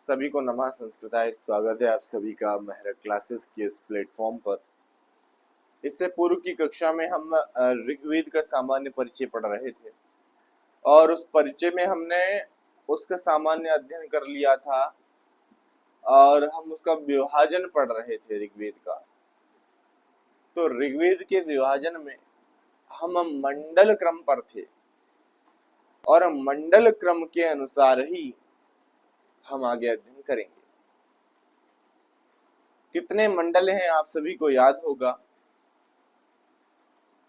सभी को नमः संस्कृताय। स्वागत है आप सभी का महरक क्लासेस के इस प्लेटफॉर्म पर। इससे पूर्व की कक्षा में हम ऋग्वेद का सामान्य परिचय पढ़ रहे थे और उस परिचय में हमने उसका सामान्य अध्ययन कर लिया था और हम उसका विभाजन पढ़ रहे थे ऋग्वेद का। तो ऋग्वेद के विभाजन में हम मंडल क्रम पर थे और मंडल क्रम के अनुसार ही हम आगे अध्ययन करेंगे। कितने मंडल हैं आप सभी को याद होगा?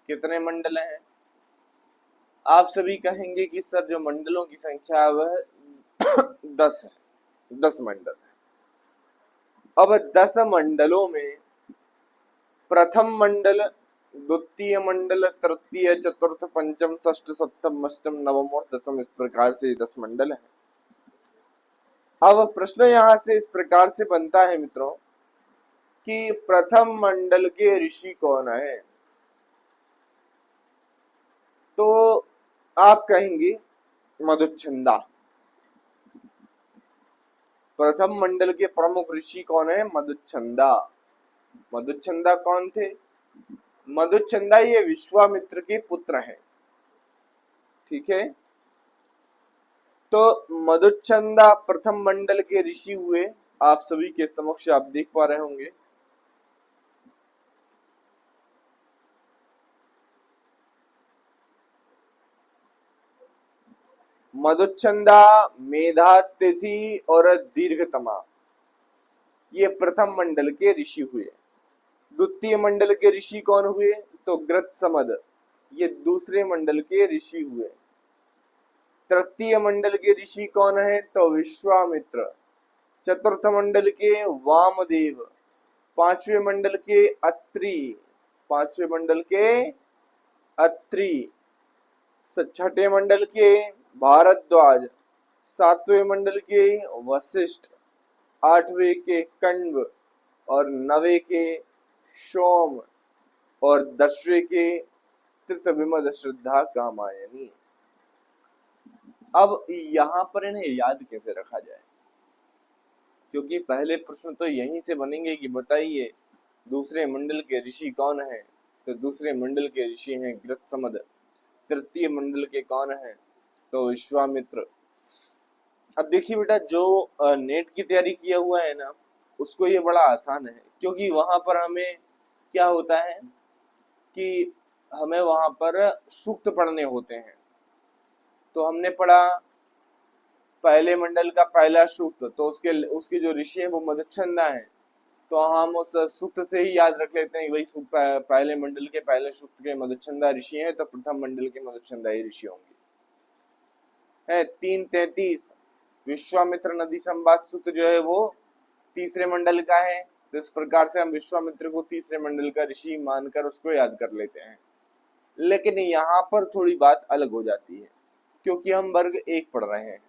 कितने मंडल हैं? आप सभी कहेंगे कि सर जो मंडलों की संख्या है वह 10 है, 10 मंडल है। अब 10 मंडलों में प्रथम मंडल, द्वितीय मंडल, तृतीय, चतुर्थ, पंचम, षष्ठ, सप्तम, अष्टम, नवम और दसम, इस प्रकार से 10 मंडल हैं। अब प्रश्न यहाँ से इस प्रकार से बनता है मित्रों कि प्रथम मंडल के ऋषि कौन है? तो आप कहेंगे मधुच्छंदा। प्रथम मंडल के प्रमुख ऋषि कौन है? मधुच्छंदा। मधुच्छंदा कौन थे? मधुच्छंदा ये विश्वामित्र के पुत्र हैं। ठीक है, तो मधुच्छंदा प्रथम मंडल के ऋषि हुए। आप सभी के समक्ष आप देख पा रहे होंगे। मधुच्छंदा, मेधातिथि और दीर्घतमा ये प्रथम मंडल के ऋषि हुए। द्वितीय मंडल के ऋषि कौन हुए? तो गृत्समद, ये दूसरे मंडल के ऋषि हुए। तृतीय मंडल के ऋषि कौन है? तो विश्वामित्र। चतुर्थ मंडल के वामदेव। पांचवें मंडल के अत्रि। पांचवें मंडल के अत्रि। छठे मंडल के भारद्वाज। सातवें मंडल के वशिष्ठ। आठवें के कण्व और नवे के सोम और 10वें के तृतविमद श्रद्धा कामायनी। अब यहाँ पर इन्हें याद कैसे रखा जाए, क्योंकि पहले प्रश्न तो यहीं से बनेंगे कि बताइए दूसरे मंडल के ऋषि कौन है? तो दूसरे मंडल के ऋषि हैं गृत्समद। तृतीय मंडल के कौन है? तो विश्वामित्र। अब देखिए बेटा, जो नेट की तैयारी किया हुआ है ना, उसको ये बड़ा आसान है, क्योंकि वहां पर हमें क्या होता है कि हमें वहां पर सूक्त पढ़ने होते हैं। तो हमने पढ़ा पहले मंडल का पहला सूक्त, तो उसके जो ऋषि है वो मधुच्छंदा है। तो हम उस सूक्त से ही याद रख लेते हैं वही सूक्त पहले मंडल के पहले सूक्त के मधुच्छंदा ऋषि हैं, तो प्रथम मंडल के मधुच्छंदा ही ऋषि होंगे। है 3:33 विश्वामित्र नदी संवाद सूक्त जो है वो तीसरे मंडल का है। तो इस प्रकार से हम विश्वामित्र को तीसरे मंडल का ऋषि मानकर उसको याद कर लेते हैं। लेकिन यहाँ पर थोड़ी बात अलग हो जाती है, क्योंकि हम वर्ग 1 पढ़ रहे हैं।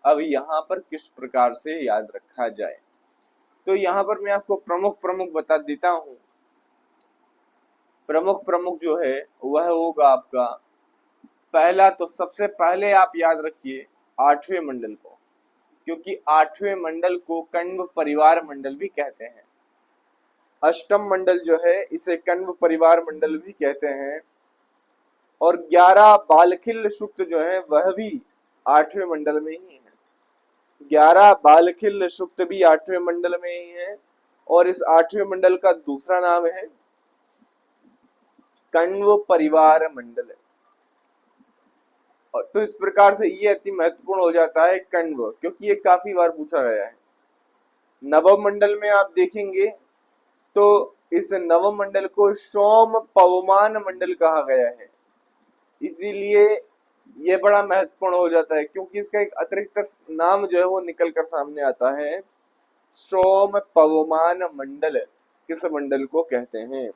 अब यहाँ पर किस प्रकार से याद रखा जाए, तो यहाँ पर मैं आपको प्रमुख बता देता हूँ। प्रमुख जो है वह होगा आपका पहला, तो सबसे पहले आप याद रखिए 8वें मंडल को, क्योंकि 8वें मंडल को कण्व परिवार मंडल भी कहते हैं। अष्टम मंडल जो है इसे कण्व परिवार मंडल भी कहते हैं। और 11 बालखिल सूक्त जो है वह भी 8वें मंडल में ही है। 11 बालखिल सूक्त भी 8वें मंडल में ही है। और इस 8वें मंडल का दूसरा नाम है कण्व परिवार मंडल। तो इस प्रकार से ये अति महत्वपूर्ण हो जाता है कण्व, क्योंकि ये काफी बार पूछा गया है। नवम मंडल में आप देखेंगे तो इस नवम मंडल को सोम पवमान मंडल कहा गया है। इसीलिए ये बड़ा महत्वपूर्ण हो जाता है, क्योंकि इसका एक अतिरिक्त नाम जो है वो निकल कर सामने आता है। सोम पवमान मंडल किस मंडल को कहते हैं?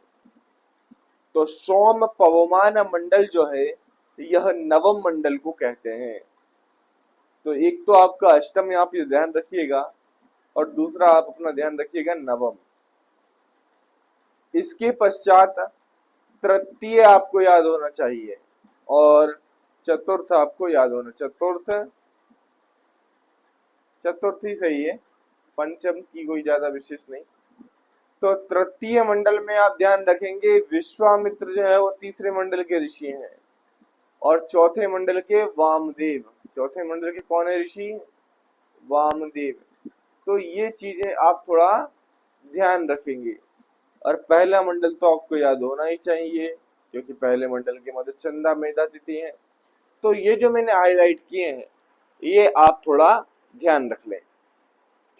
तो सोम पवमान मंडल जो है यह नवम मंडल को कहते हैं। तो एक तो आपका अष्टम आप ये ध्यान रखिएगा और दूसरा आप अपना ध्यान रखिएगा नवम। इसके पश्चात तृतीय आपको याद होना चाहिए और चतुर्थ आपको याद होना। चतुर्थी सही है, पंचम की कोई ज्यादा विशेष नहीं। तो तृतीय मंडल में आप ध्यान रखेंगे विश्वामित्र जो है वो तीसरे मंडल के ऋषि हैं, और चौथे मंडल के वामदेव। चौथे मंडल के कौन है ऋषि? वामदेव। तो ये चीजें आप थोड़ा ध्यान रखेंगे। और पहला मंडल तो आपको याद होना ही चाहिए, क्योंकि पहले मंडल के मधुचंदा मेधातिथि हैं। तो ये जो मैंने हाईलाइट किए हैं ये आप थोड़ा ध्यान रख लें,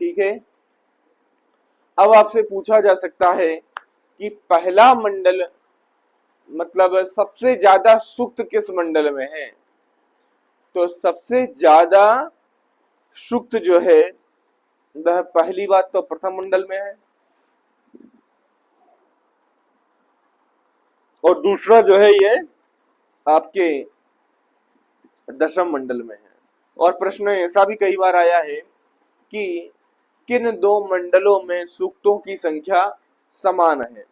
ठीक है। अब आपसे पूछा जा सकता है कि पहला मंडल मतलब सबसे ज्यादा सुक्त किस मंडल में है? तो सबसे ज्यादा सुक्त जो है वह पहली बात तो प्रथम मंडल में है, और दूसरा जो है ये आपके दशम मंडल में है। और प्रश्न ऐसा भी कई बार आया है कि किन दो मंडलों में सूक्तों की संख्या समान है?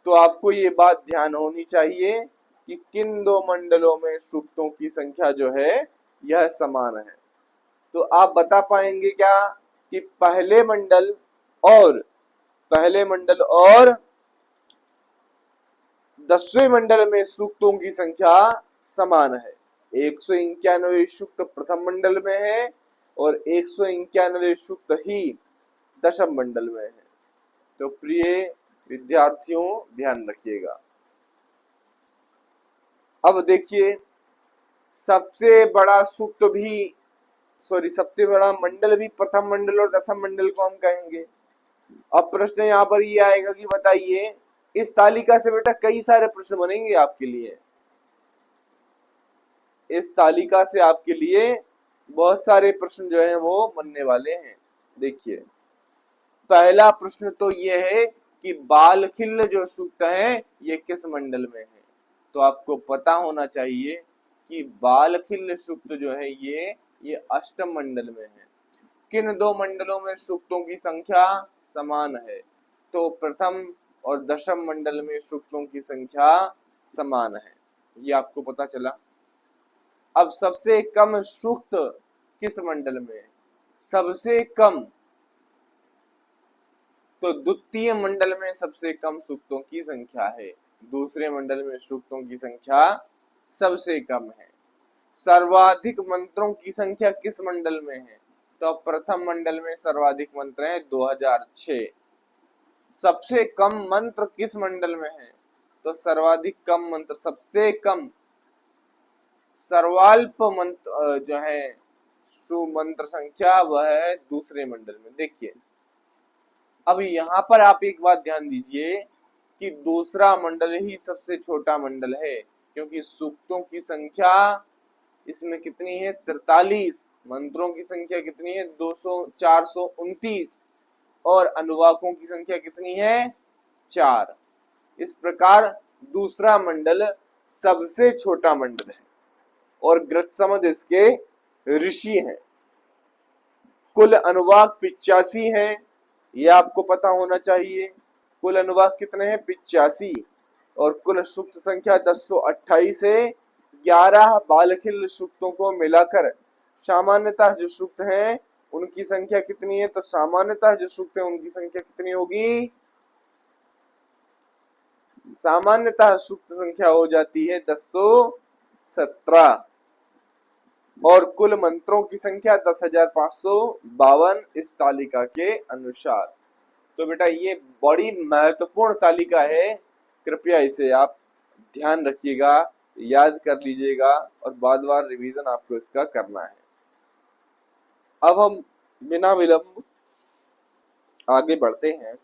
तो आपको ये बात ध्यान होनी चाहिए कि किन दो मंडलों में सूक्तों की संख्या जो है यह समान है। तो आप बता पाएंगे क्या कि पहले मंडल और 10वें मंडल में सूक्तों की संख्या समान है? 191 सूक्त प्रथम मंडल में है और 191 सूक्त ही दशम मंडल में है। तो प्रिय विद्यार्थियों ध्यान रखिएगा। अब देखिए सबसे बड़ा मंडल भी प्रथम मंडल और दशम मंडल को हम कहेंगे। अब प्रश्न यहाँ पर ये आएगा कि बताइए, इस तालिका से बेटा कई सारे प्रश्न बनेंगे आपके लिए। इस तालिका से आपके लिए बहुत सारे प्रश्न जो हैं वो बनने वाले हैं। देखिए पहला प्रश्न तो ये है कि बालखिल्य जो सूक्त है ये किस मंडल में है? तो आपको पता होना चाहिए कि बालखिल्य सूक्त जो है ये अष्टम मंडल में है। किन दो मंडलों में सूक्तों की संख्या समान है? तो प्रथम और दशम मंडल में सूक्तों की संख्या समान है, ये आपको पता चला। अब सबसे कम सूक्त किस मंडल में है? सबसे कम, तो द्वितीय मंडल में सबसे कम सूक्तों की संख्या है, दूसरे मंडल में सूक्तों की संख्या सबसे कम है। सर्वाधिक मंत्रों की संख्या किस मंडल में है? तो प्रथम मंडल में सर्वाधिक मंत्र हैं 2006। सबसे कम मंत्र किस मंडल में है? तो सर्वाधिक कम मंत्र, सबसे कम सर्वाल्प मंत्र जो है सुमंत्र संख्या वह है दूसरे मंडल में। देखिए अब यहाँ पर आप एक बात ध्यान दीजिए कि दूसरा मंडल ही सबसे छोटा मंडल है, क्योंकि सूक्तों की संख्या इसमें कितनी है? 43। मंत्रों की संख्या कितनी है? 429। और अनुवाकों की संख्या कितनी है? 4। इस प्रकार दूसरा मंडल सबसे छोटा मंडल है और गृत्समद इसके ऋषि हैं। कुल अनुवाक 85 हैं, यह आपको पता होना चाहिए। कुल अनुवाक कितने हैं? 85। और कुल सूक्त संख्या 1028 है। 11 बालखिल्य सूक्तों को मिलाकर सामान्यतः जो सूक्त हैं उनकी संख्या कितनी है? तो सामान्यतः जो सूक्त है उनकी संख्या कितनी होगी? सामान्यतः सूक्त संख्या हो जाती है 1017। और कुल मंत्रों की संख्या 10,552 इस तालिका के अनुसार। तो बेटा ये बड़ी महत्वपूर्ण तालिका है, कृपया इसे आप ध्यान रखिएगा, याद कर लीजिएगा और बार बार रिवीजन आपको इसका करना है। अब हम बिना विलंब आगे बढ़ते हैं।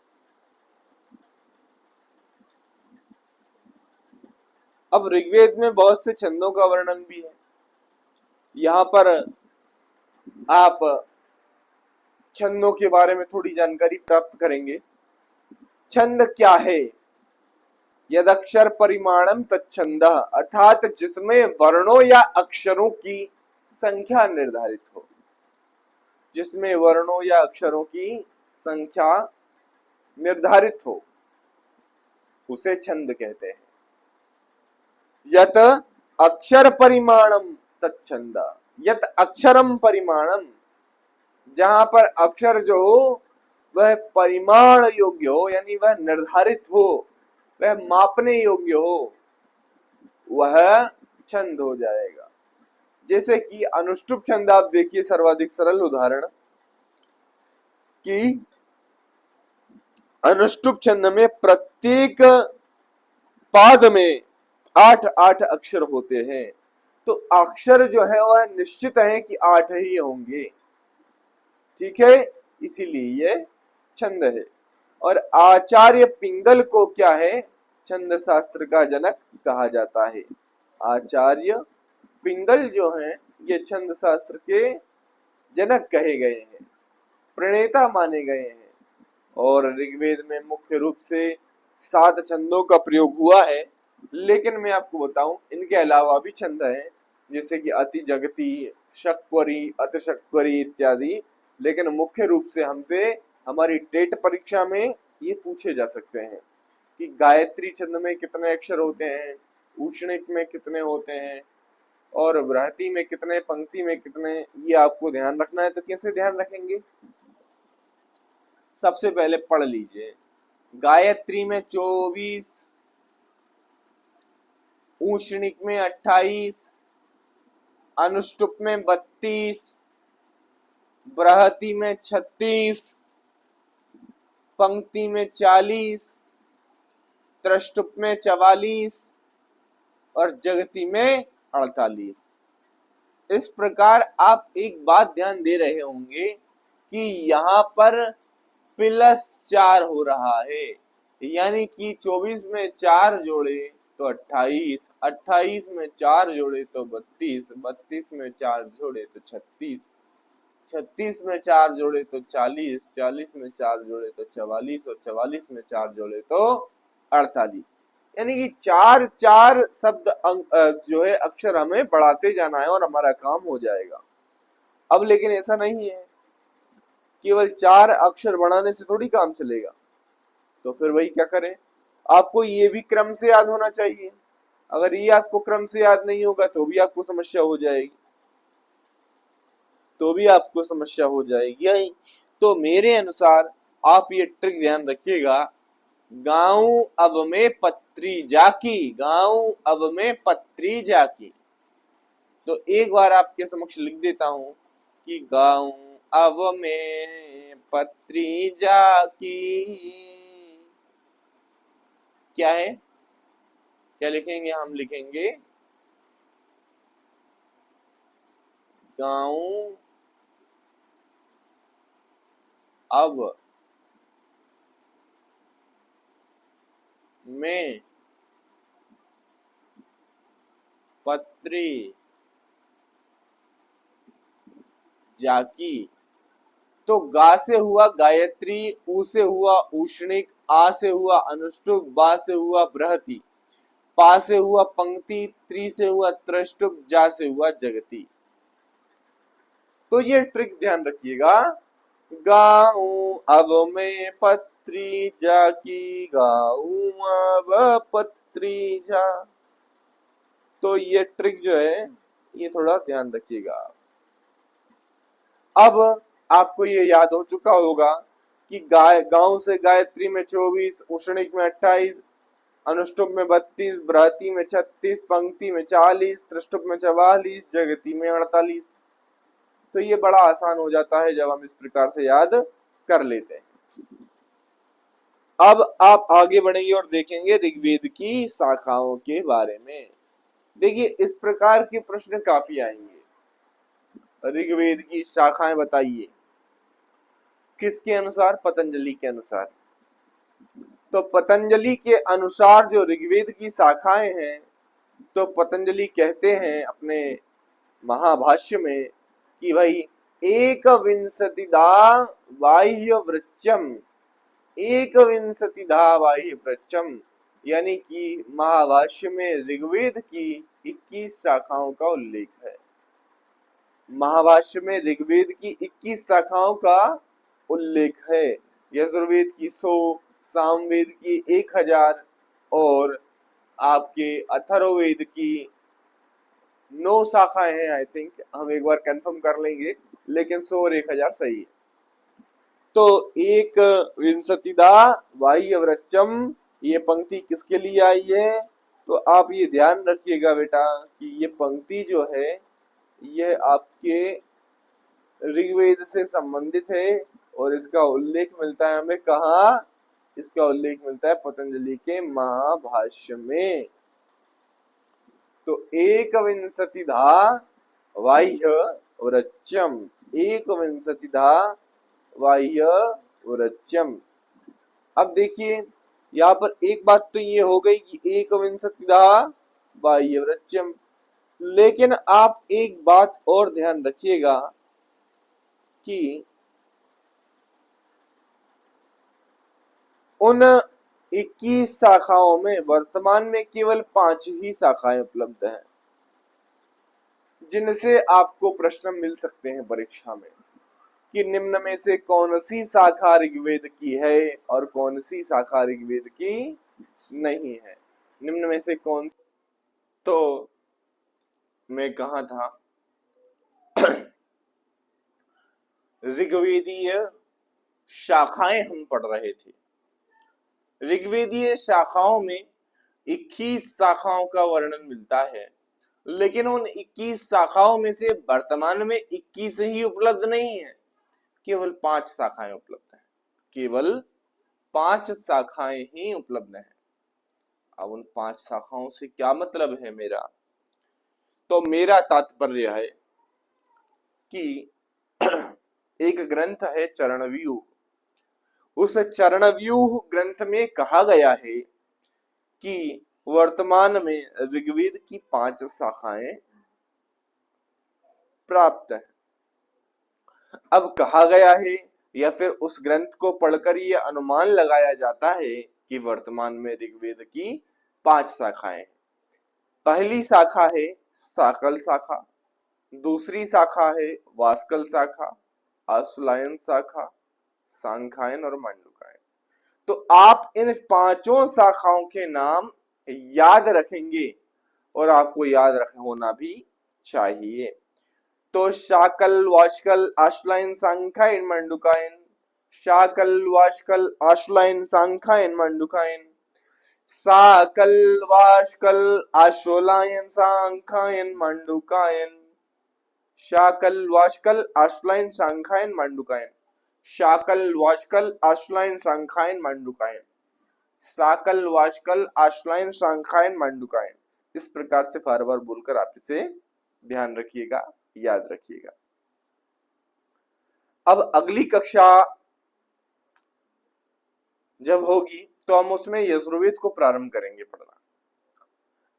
अब ऋग्वेद में बहुत से छंदों का वर्णन भी है। यहाँ पर आप छंदों के बारे में थोड़ी जानकारी प्राप्त करेंगे। छंद क्या है? यदक्षर परिमाणम तच्छंदः, अर्थात जिसमें वर्णों या अक्षरों की संख्या निर्धारित हो। जिसमें वर्णों या अक्षरों की संख्या निर्धारित हो उसे छंद कहते हैं। यत अक्षर परिमाणम तच्छंद, यत अक्षरम परिमाणम, जहां पर अक्षर जो हो वह परिमाण योग्य हो, यानी वह निर्धारित हो, वह मापने योग्य हो, वह छंद हो जाएगा। जैसे कि अनुष्टुप छंद आप देखिए, सर्वाधिक सरल उदाहरण कि अनुष्टुप छंद में प्रत्येक पाद में 8-8 अक्षर होते हैं, तो अक्षर जो है वह निश्चित है कि 8 ही होंगे, ठीक है, इसीलिए ये छंद है। और आचार्य पिंगल को क्या है, छंद शास्त्र का जनक कहा जाता है। आचार्य पिंगल जो हैं ये छंद शास्त्र के जनक कहे गए हैं, प्रणेता माने गए हैं। और ऋग्वेद में मुख्य रूप से 7 छंदों का प्रयोग हुआ है, लेकिन मैं आपको बताऊं इनके अलावा भी छंद हैं, जैसे कि अति जगती, शक्वरी, अतिशक्वरी इत्यादि। लेकिन मुख्य रूप से हमसे हमारी टेट परीक्षा में ये पूछे जा सकते हैं कि गायत्री छंद में कितने अक्षर होते हैं, उष्णिक में कितने होते हैं, और बृहति में कितने, पंक्ति में कितने, ये आपको ध्यान रखना है। तो कैसे ध्यान रखेंगे, सबसे पहले पढ़ लीजिए। गायत्री में 24, उष्णिक में 28, अनुष्टुप में 32, बृहति में 36, पंक्ति में 40, त्रिष्टुप में 44 और जगति में 48। इस प्रकार आप एक बात ध्यान दे रहे होंगे कि यहाँ पर +4 हो रहा है, यानी कि 24 में 4 जोड़े तो 28, 28 में 4 जोड़े तो 32, 32 में 4 जोड़े तो 36, 36 में 4 जोड़े तो 40, 40 में 4 जोड़े तो 44 और 44 में 4 जोड़े तो 48। यानी कि 4-4 शब्द जो है अक्षर हमें बढ़ाते जाना है और हमारा काम हो जाएगा। अब लेकिन ऐसा नहीं है, केवल 4 अक्षर बढ़ाने से थोड़ी काम चलेगा। तो फिर वही क्या करें, आपको ये भी क्रम से याद होना चाहिए। अगर ये आपको क्रम से याद नहीं होगा तो भी आपको समस्या हो जाएगी, तो मेरे अनुसार आप ये ट्रिक ध्यान रखिएगा, गाँव अब में पत्री जाकी, गाँव अब में पत्री जाकी। तो एक बार आपके समक्ष लिख देता हूं कि गाँव अब में पत्री जाकी, क्या है, क्या लिखेंगे, हम लिखेंगे गाँव अब में पत्री जाकी। तो गा से हुआ गायत्री, ऊ से हुआ उष्णिक, आ से हुआ अनुष्टुप, बा से हुआ बृहति, पा से हुआ पंक्ति, त्री से हुआ त्रिष्टुप, जा से हुआ जगती। तो ये ट्रिक ध्यान रखिएगा, गाऊं अब में पत्री जाकी, गाऊं अब पत्री जा। तो ये ट्रिक जो है ये थोड़ा ध्यान रखिएगा। अब आपको ये याद हो चुका होगा कि गांव से गायत्री में 24, उष्णिक में 28, अनुष्टुप में 32, बृहति में 36, पंक्ति में 40, त्रिष्टुप में 44, जगती में 48। तो ये बड़ा आसान हो जाता है जब हम इस प्रकार से याद कर लेते हैं। अब आप आगे बढ़ेंगे और देखेंगे ऋग्वेद की शाखाओं के बारे में। देखिए इस प्रकार के प्रश्न काफी आएंगे। ऋग्वेद की शाखाएं बताइए, किसके अनुसार, पतंजलि के अनुसार। तो पतंजलि के अनुसार जो ऋग्वेद की शाखाएं हैं, तो पतंजलि कहते हैं अपने महाभाष्य में कि भाई एकविंशतिधा बाह्य वृक्षम, एकविंशतिधा बाह्य वृक्षम, यानी कि महाभाष्य में ऋग्वेद की 21 शाखाओं का उल्लेख है। महाभाष्य में ऋग्वेद की 21 शाखाओं का उल्लेख है। यजुर्वेद की 100, सामवेद की 1000 और आपके अथर्ववेद की 9 शाखाएं हैं। आई थिंक हम एक बार कंफर्म कर लेंगे, लेकिन 100 और 1000 सही है। तो एक विंशतिदा बाह्यवृच्चम, ये पंक्ति किसके लिए आई है? तो आप ये ध्यान रखिएगा बेटा कि ये पंक्ति जो है ये आपके ऋग्वेद से संबंधित है और इसका उल्लेख मिलता है हमें कहाँ? इसका उल्लेख मिलता है पतंजलि के महाभाष्य में। तो एकविंशतिधा बाह्यवृच्चम, एकविंशतिधा बाह्यवृच्चम। अब देखिए यहाँ पर एक बात तो ये हो गई कि एकविंशतिधा बाह्यवृच्चम, लेकिन आप एक बात और ध्यान रखिएगा कि उन 21 शाखाओं में वर्तमान में केवल 5 ही शाखाएं उपलब्ध हैं, जिनसे आपको प्रश्न मिल सकते हैं परीक्षा में कि निम्न में से कौन सी शाखा ऋग्वेद की है और कौन सी शाखा ऋग्वेद की नहीं है। निम्न में से कौन? तो मैं कहा था ऋग्वेदीय शाखाएं हम पढ़ रहे थे। ऋग्वेदीय शाखाओं में 21 शाखाओं का वर्णन मिलता है, लेकिन उन 21 शाखाओं में से वर्तमान में 21 ही उपलब्ध नहीं है, केवल 5 शाखाएं उपलब्ध हैं, केवल 5 शाखाएं ही उपलब्ध हैं। अब उन 5 शाखाओं से क्या मतलब है मेरा? तो मेरा तात्पर्य है कि एक ग्रंथ है चरणव्यूह, उस चरणव्यूह ग्रंथ में कहा गया है कि वर्तमान में ऋग्वेद की 5 शाखाएं प्राप्त है। अब कहा गया है या फिर उस ग्रंथ को पढ़कर यह अनुमान लगाया जाता है कि वर्तमान में ऋग्वेद की 5 शाखाएं। पहली शाखा है साकल शाखा, दूसरी शाखा है वास्कल शाखा, आश्वलायन शाखा, सांख्यायन और मांडुकायन। तो आप इन 5 शाखाओं के नाम याद रखेंगे और आपको याद होना भी चाहिए। तो शाकल, वाष्कल, आश्वलायन, सांख्यायन, मांडुकायन, शाकल, वाष्कल, आश्वलायन, सांख्यायन, मांडुकायन, साकल, वाष्कल, आश्वलायन, सांख्यायन, मांडुकायन, शाकल, वाष्कल, आश्वलायन, सांख्यायन, मांडुकायन, शाकल, वाष्कल, आश्वलायन, सांख्यायन, मांडुकायन, साकल, वाष्कल, आश्वलायन, सांख्यायन, मांडुकायन। इस प्रकार से बार बार बोलकर आप इसे ध्यान रखिएगा, याद रखिएगा। अब अगली कक्षा जब होगी तो हम उसमें यजुर्वेद को प्रारंभ करेंगे पढ़ना।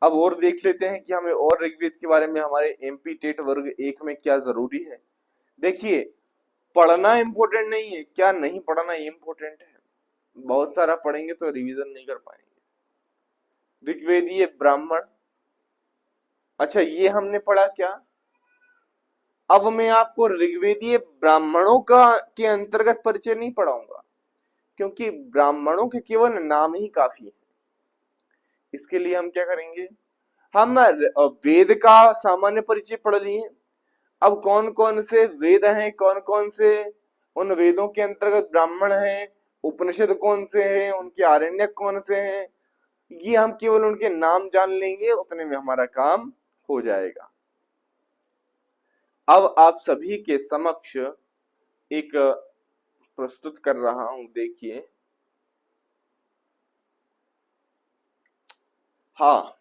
अब और देख लेते हैं कि हमें और ऋग्वेद के बारे में हमारे एमपी टेट वर्ग 1 में क्या जरूरी है। देखिए, पढ़ना इंपॉर्टेंट नहीं है, क्या नहीं पढ़ना इंपॉर्टेंट है। बहुत सारा पढ़ेंगे तो रिवीजन नहीं कर पाएंगे। ऋग्वेदीय ब्राह्मण, अच्छा ये हमने पढ़ा क्या? अब मैं आपको ऋग्वेदीय ब्राह्मणों का के अंतर्गत परिचय नहीं पढ़ाऊंगा, क्योंकि ब्राह्मणों के केवल नाम ही काफी है। इसके लिए हम क्या करेंगे, हम वेद का सामान्य परिचय पढ़ लिए। अब कौन कौन से वेद हैं, कौन कौन से उन वेदों के अंतर्गत ब्राह्मण हैं, उपनिषद कौन से हैं, उनके आरण्यक कौन से हैं, ये हम केवल उनके नाम जान लेंगे, उतने में हमारा काम हो जाएगा। अब आप सभी के समक्ष एक प्रस्तुत कर रहा हूं, देखिए। हाँ,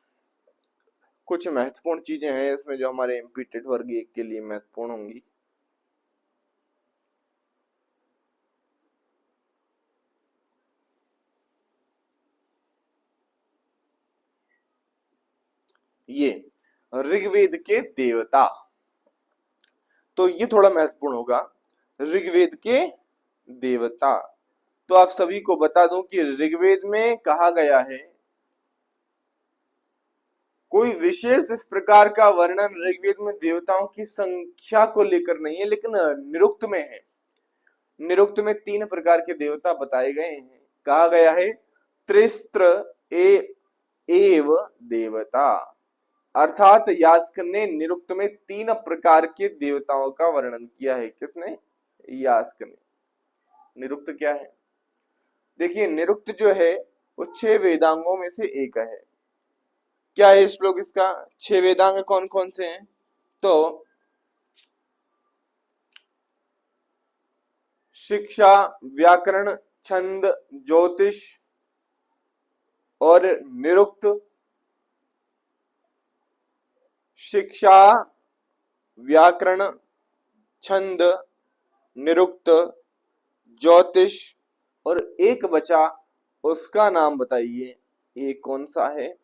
कुछ महत्वपूर्ण चीजें हैं इसमें जो हमारे एमपी टेट वर्ग 1 के लिए महत्वपूर्ण होंगी। ये ऋग्वेद के देवता, तो ये थोड़ा महत्वपूर्ण होगा। ऋग्वेद के देवता, तो आप सभी को बता दूं कि ऋग्वेद में कहा गया है, कोई विशेष इस प्रकार का वर्णन ऋग्वेद में देवताओं की संख्या को लेकर नहीं है, लेकिन निरुक्त में है। निरुक्त में 3 प्रकार के देवता बताए गए हैं। कहा गया है त्रिस्त्र एव देवता, अर्थात यास्क ने निरुक्त में 3 प्रकार के देवताओं का वर्णन किया है। किसने? यास्क ने। निरुक्त क्या है? देखिए, निरुक्त जो है वो 6 वेदांगों में से एक है। क्या है श्लोक इसका? 6 वेदांग कौन कौन से हैं? तो शिक्षा, व्याकरण, छंद, ज्योतिष और निरुक्त। शिक्षा, व्याकरण, छंद, निरुक्त, ज्योतिष और एक बचा, उसका नाम बताइए, ये कौन सा है?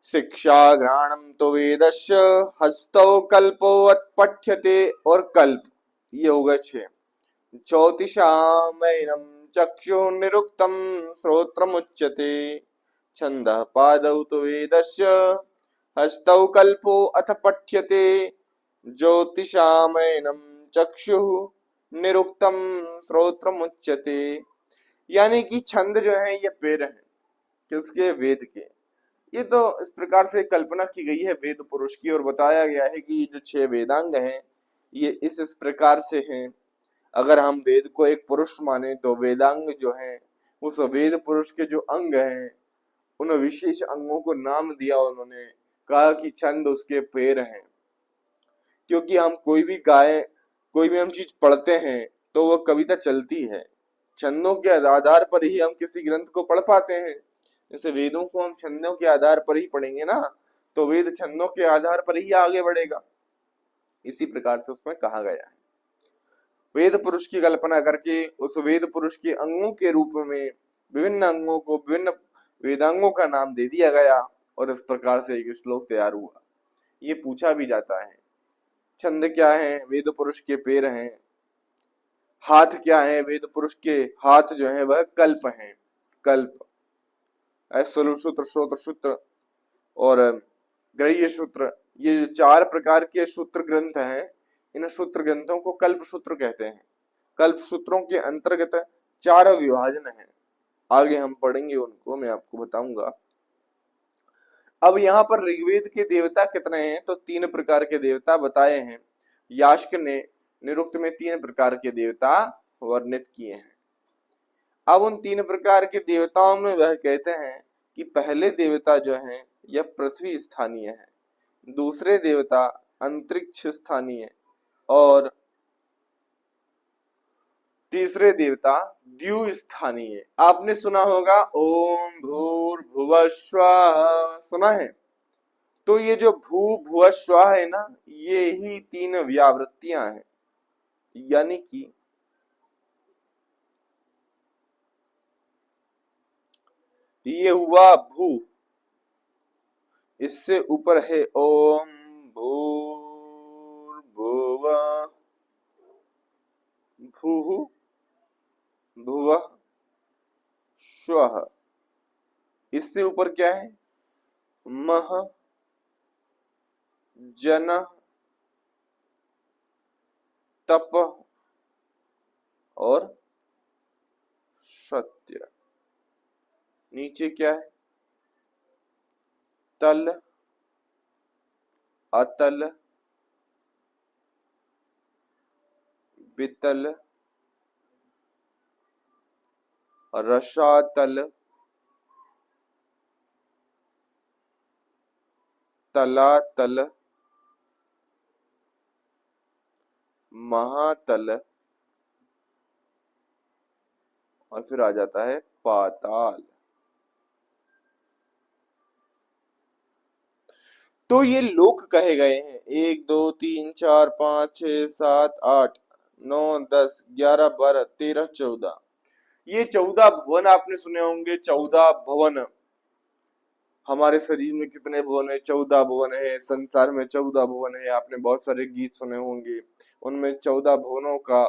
शिक्षा घ्राणम तो वेदस्य हस्तौ कल्पो पठ्यते और कल्प, ये हो गए 6। ज्योतिषामैनं चक्षु निरुक्तम श्रोत्रमुच्यते छंदः पादौ तु वेदस्य हस्तौ कल्पो अथ पठ्यते ज्योतिषामैनं चक्षुः निरुक्तम श्रोत्रमुच्यते। यानी कि छंद जो है ये पैर हैं। किसके? वेद के। ये तो इस प्रकार से कल्पना की गई है वेद पुरुष की और बताया गया है कि जो 6 वेदांग हैं ये इस प्रकार से हैं। अगर हम वेद को एक पुरुष माने तो वेदांग जो हैं उस वेद पुरुष के जो अंग हैं उन विशेष अंगों को नाम दिया उन्होंने, कहा कि छंद उसके पैर हैं। क्योंकि हम कोई भी हम चीज पढ़ते हैं तो वो कविता चलती है, छंदों के आधार पर ही हम किसी ग्रंथ को पढ़ पाते हैं। जैसे वेदों को हम छंदों के आधार पर ही पढ़ेंगे ना, तो वेद छंदों के आधार पर ही आगे बढ़ेगा। इसी प्रकार से उसमें कहा गया है। वेद पुरुष की कल्पना करके उस वेद पुरुष के अंगों के रूप में विभिन्न अंगों को विभिन्न वेदांगों का नाम दे दिया गया और इस प्रकार से एक श्लोक तैयार हुआ। ये पूछा भी जाता है, छंद क्या है? वेद पुरुष के पैर हैं। हाथ क्या है? वेद पुरुष के हाथ जो है वह कल्प हैं। कल्प सूत्र, श्रोत्र सूत्र और ग्रह्य सूत्र, ये 4 प्रकार के सूत्र ग्रंथ हैं। इन सूत्र ग्रंथों को कल्प सूत्र कहते हैं। कल्प सूत्रों के अंतर्गत 4 विभाजन हैं। आगे हम पढ़ेंगे उनको, मैं आपको बताऊंगा। अब यहाँ पर ऋग्वेद के देवता कितने हैं? तो 3 प्रकार के देवता बताए हैं। यास्क ने निरुक्त में 3 प्रकार के देवता वर्णित किए हैं। अब उन 3 प्रकार के देवताओं में वह कहते हैं कि पहले देवता जो हैं यह पृथ्वी स्थानीय है, दूसरे देवता अंतरिक्ष स्थानीय और तीसरे देवता द्यू स्थानीय। आपने सुना होगा ओम भूर्भुवः स्वः, सुना है? तो ये जो भू भुवः स्वः है ना, ये ही 3 व्यावृत्तियां हैं। यानी कि ये हुआ भू, इससे ऊपर है ओम भूर्भुवः भूः भुवः स्वः, इससे ऊपर क्या है? मह जन तप और सत्य। नीचे क्या है? तल, अतल, वितल, रसातल, तलातल, महातल और फिर आ जाता है पाताल। तो ये लोक कहे गए हैं 1 2 3 4 5 6 7 8 9 10 11 12 13 14। ये 14 भुवन आपने सुने होंगे। 14 भुवन। हमारे शरीर में कितने भुवन है? 14 भुवन है। संसार में 14 भुवन है। आपने बहुत सारे गीत सुने होंगे, उनमें 14 भुवनों का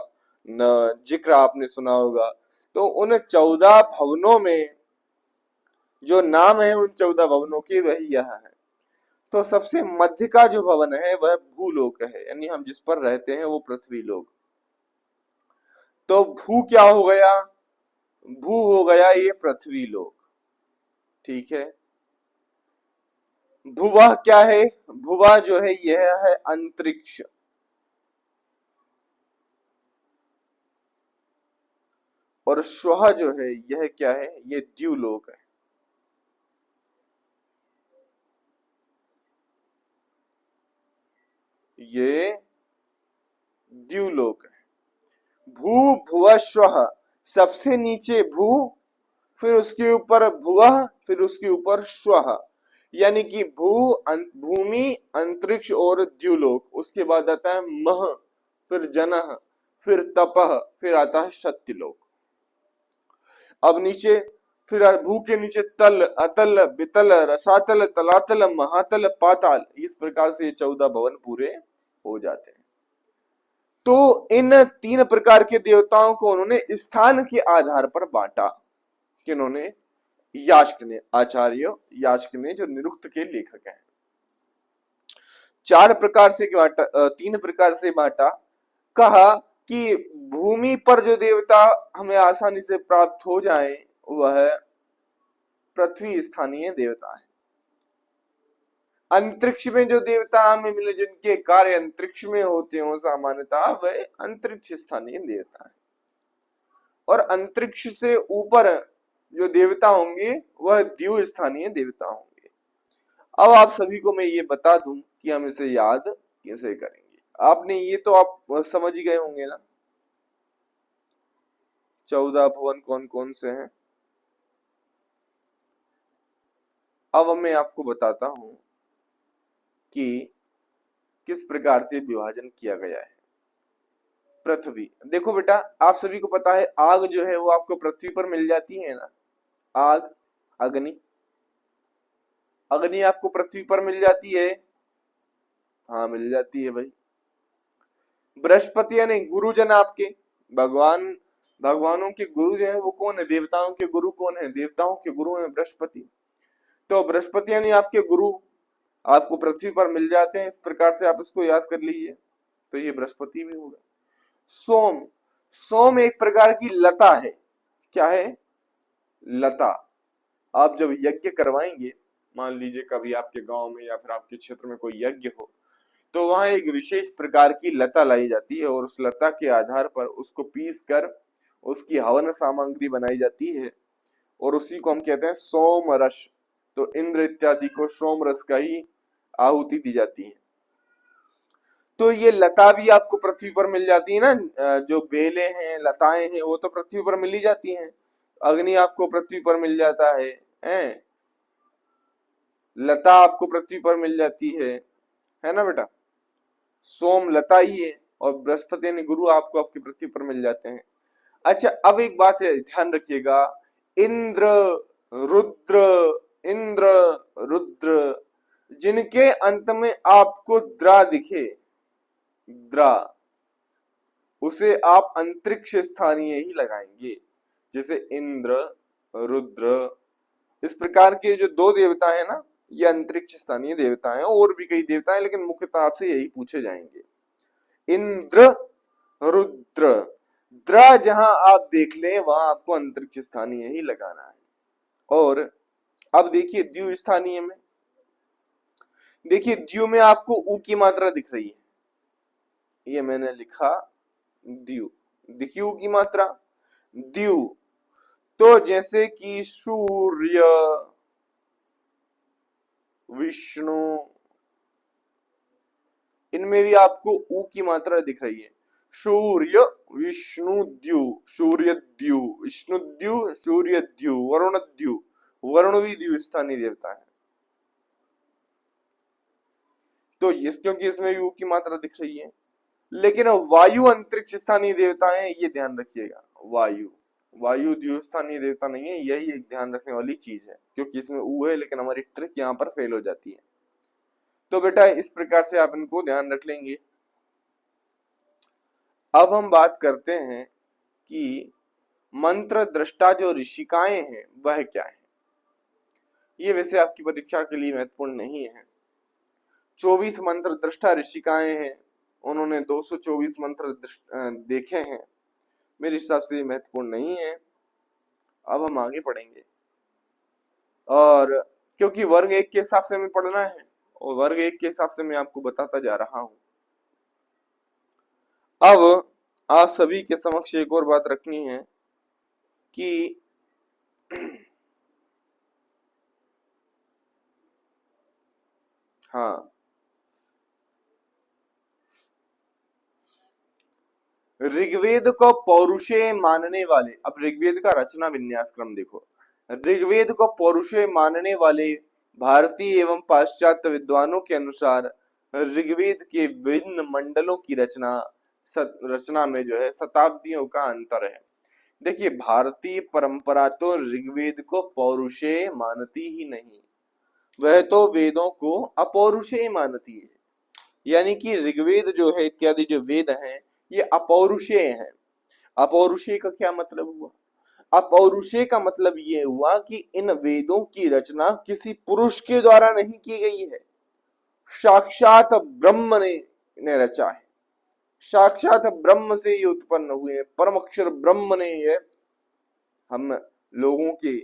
जिक्र आपने सुना होगा। तो उन 14 भवनों में जो नाम है उन 14 भवनों के वही यह है। तो सबसे मध्य का जो भवन है वह भूलोक है, यानी हम जिस पर रहते हैं वो पृथ्वी लोक। तो भू क्या हो गया? भू हो गया ये पृथ्वी लोक। ठीक है। भुवः क्या है? भुवः जो है यह है अंतरिक्ष। और स्वः जो है यह क्या है? ये द्युलोक है। ये द्युलोक है। भू भुवः स्वः, सबसे नीचे भू, फिर उसके ऊपर भुवः, फिर उसके ऊपर स्वः। यानी कि भूमि, अंतरिक्ष और द्युलोक। उसके बाद आता है मह, फिर जनः, फिर तपः, फिर आता है सत्यलोक। अब नीचे, फिर भू के नीचे तल, अतल, बितल, रसातल, तलातल, महातल, पाताल। इस प्रकार से ये 14 भवन पूरे हो जाते हैं। तो इन 3 प्रकार के देवताओं को उन्होंने स्थान के आधार पर बांटा। किन्होंने? यास्क ने, आचार्य यास्क ने, जो निरुक्त के लेखक हैं। 4 प्रकार से बांटा, 3 प्रकार से बांटा। कहा कि भूमि पर जो देवता हमें आसानी से प्राप्त हो जाएं, वह पृथ्वी स्थानीय देवता है। अंतरिक्ष में जो देवता हमें मिले, जिनके कार्य अंतरिक्ष में होते हो सामान्यतः, वह अंतरिक्ष स्थानीय देवता है। और अंतरिक्ष से ऊपर जो देवता होंगे वह द्यू स्थानीय देवता होंगे। अब आप सभी को मैं ये बता दूं कि हम इसे याद कैसे करेंगे। आपने ये तो आप समझ ही गए होंगे ना, 14 भवन कौन कौन से हैं। अब मैं आपको बताता हूं कि किस प्रकार से विभाजन किया गया है। पृथ्वी, देखो बेटा, आप सभी को पता है आग जो है वो आपको पृथ्वी पर मिल जाती है ना। आग, अग्नि, अग्नि आपको पृथ्वी पर मिल जाती है। हाँ, मिल जाती है भाई। बृहस्पति यानी गुरुजन आपके, भगवान, भगवानों के गुरु जो है वो कौन है? देवताओं के गुरु कौन है? देवताओं के गुरु है बृहस्पति। तो बृहस्पति यानी आपके गुरु आपको पृथ्वी पर मिल जाते हैं। इस प्रकार से आप इसको याद कर लीजिए। तो ये बृहस्पति भी होगा। सोम, सोम एक प्रकार की लता है। क्या है? लता। आप जब यज्ञ करवाएंगे, मान लीजिए कभी आपके गांव में या फिर आपके क्षेत्र में कोई यज्ञ हो, तो वहां एक विशेष प्रकार की लता लाई जाती है और उस लता के आधार पर उसको पीस कर उसकी हवन सामग्री बनाई जाती है और उसी को हम कहते हैं सोम रस। तो इंद्र इत्यादि को सोम रस का ही आहुति दी जाती है। तो ये लता भी आपको पृथ्वी पर मिल जाती है ना। जो बेले हैं, लताएं हैं, वो तो पृथ्वी पर मिल ही जाती हैं। अग्नि आपको पृथ्वी पर मिल जाता है? लता आपको पृथ्वी पर मिल जाती है ना बेटा। सोम लता ही है और बृहस्पति यानी गुरु आपको आपकी पृथ्वी पर मिल जाते हैं। अच्छा, अब एक बात है, ध्यान रखिएगा। इंद्र, रुद्र, इंद्र, रुद्र, जिनके अंत में आपको द्रा दिखे, द्रा, उसे आप अंतरिक्ष स्थानीय ही लगाएंगे। जैसे इंद्र, रुद्र, इस प्रकार के जो 2 देवता है ना, ये अंतरिक्ष स्थानीय देवता हैं। और भी कई देवता हैं, लेकिन मुख्यतः आपसे यही पूछे जाएंगे। इंद्र, रुद्र, द्र जहां आप देख लें वहां आपको अंतरिक्ष स्थानीय ही लगाना है। और अब देखिए द्यू स्थानीय में, देखिए द्यू में आपको ऊ की मात्रा दिख रही है। ये मैंने लिखा द्यू, देखिए ऊ की मात्रा द्यू। तो जैसे कि सूर्य, विष्णु, इनमें भी आपको ऊ की मात्रा दिख रही है। सूर्य, विष्णु द्यू, सूर्य द्यू, विष्णु द्यू, सूर्य द्यू, वरुण द्यू। वरुण भी द्यू स्थानीय देवता है। तो क्योंकि इसमें भी ऊ की मात्रा दिख रही है। लेकिन वायु अंतरिक्ष स्थानीय देवता है, ये ध्यान रखिएगा। वायु, वायु द्यू स्थानीय देवता नहीं है। यही एक ध्यान रखने वाली चीज है, क्योंकि इसमें ऊ है लेकिन हमारी ट्रिक यहाँ पर फेल हो जाती है। तो बेटा इस प्रकार से आप इनको ध्यान रख लेंगे। अब हम बात करते हैं कि मंत्र दृष्टा जो ऋषिकाएं हैं वह क्या है। ये वैसे आपकी परीक्षा के लिए महत्वपूर्ण नहीं है। 24 मंत्र दृष्टा ऋषिकाएं हैं, उन्होंने 224 मंत्र देखे हैं। मेरे हिसाब से ये महत्वपूर्ण नहीं है। अब हम आगे पढ़ेंगे। और क्योंकि वर्ग एक के हिसाब से हमें पढ़ना है और वर्ग एक के हिसाब से मैं आपको बताता जा रहा हूं। अब आप सभी के समक्ष एक और बात रखनी है कि हाँ, ऋग्वेद को पौरुषेय मानने वाले, अब ऋग्वेद का रचना विन्यास क्रम देखो। ऋग्वेद को पौरुषेय मानने वाले भारतीय एवं पाश्चात्य विद्वानों के अनुसार ऋग्वेद के विभिन्न मंडलों की रचना में जो है शताब्दियों का अंतर है। देखिए, भारतीय परंपरा तो ऋग्वेद को पौरुषेय मानती ही नहीं, वह तो वेदों को अपौरुषेय मानती है। यानी कि ऋग्वेद जो है इत्यादि जो वेद हैं ये अपौरुषेय हैं। अपौरुषेय का क्या मतलब हुआ? अपौरुषेय का मतलब ये हुआ कि इन वेदों की रचना किसी पुरुष के द्वारा नहीं की गई है, साक्षात ब्रह्म ने रचा है। साक्षात ब्रह्म से ये उत्पन्न हुए हैं। परम अक्षर ब्रह्म ने ये हम लोगों के